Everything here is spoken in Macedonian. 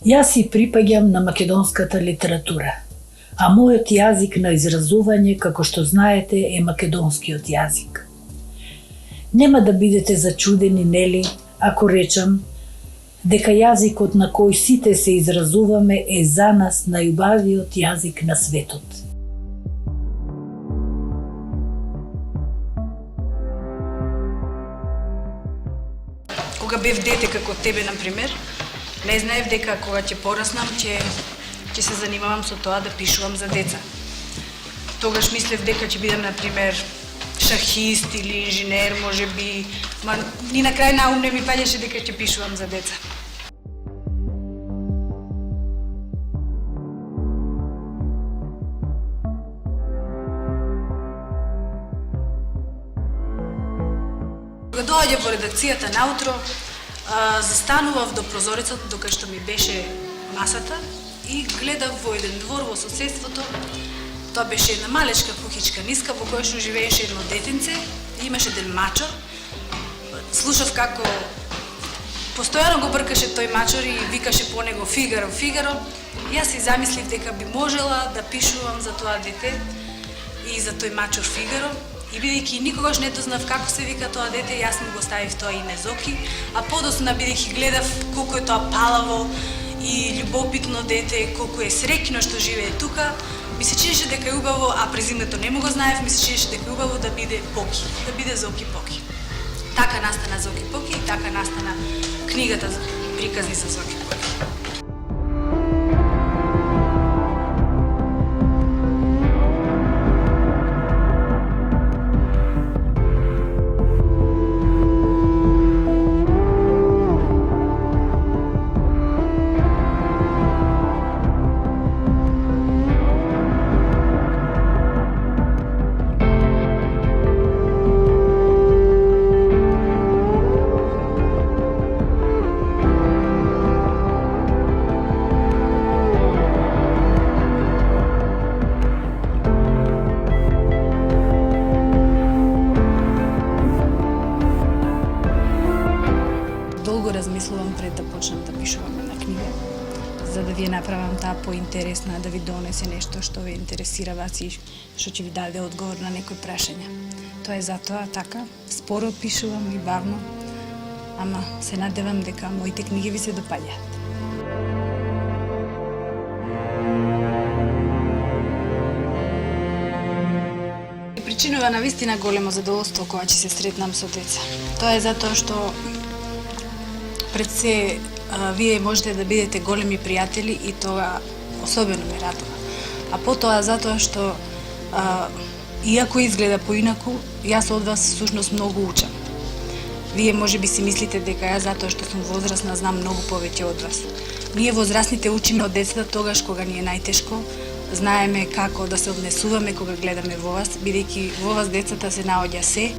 Јас си припаѓам на македонската литература, а мојот јазик на изразување, како што знаете, е македонскиот јазик. Нема да бидете зачудени, нели, ако речам дека јазикот на кој сите се изразуваме е за нас најубавиот јазик на светот. Кога бев дете како тебе, например, не знаев дека кога ќе пораснам, ќе се занимавам со тоа да пишувам за деца. Тогаш мислев дека ќе бидам, например, шахист или инженер, можеби, ма ни на крај на ум не ми паѓаше дека ќе пишувам за деца. Кога доаѓа во редакцијата наутро, застанував до прозорецот докај што ми беше масата и гледав во еден двор во соседството. Тоа беше една малечка кухичка ниска во која што живееше едно детенце и имаше еден мачор. Слушав како постојано го бркаше тој мачор и викаше по него Фигаро, Фигаро. Јас си замислив дека би можела да пишувам за тоа дете и за тој мачор Фигаро. И бидејќи никогаш не дознав како се вика тоа дете, јас му го ставив тоа име Зоки, а подоцна бидејќи гледав колку е тоа палаво и љубопитно дете, колку е среќно што живее тука, ми се чинеше дека е убаво, а презимето не му го знаев, ми се чинеше дека е убаво да биде Поки, да биде Зоки Поки. Така настана Зоки Поки и така настана книгата приказни за Зоки Поки. Размислувам пред да почнам да пишувам една книга, за да ви ја направам таа поинтересна, да ви донесе нешто што ве интересира вас и што ќе ви даде одговор на некои прашања. Тоа е затоа така, споро пишувам и бавно, ама се надевам дека моите книги ви се допаѓаат. Причинува навистина големо задоволство кога ќе се сретнам со деца. Тоа е затоа што пред се, вие можете да бидете големи пријатели и тоа особено ме радува. А потоа затоа што, иако изгледа поинаку, јас од вас всушност многу учам. Вие можеби си мислите дека јас затоа што сум возрасна знам многу повеќе од вас. Ние возрастните учиме од децата тогаш кога ни е најтешко, знаеме како да се однесуваме кога гледаме во вас, бидејќи во вас децата се наоѓа се.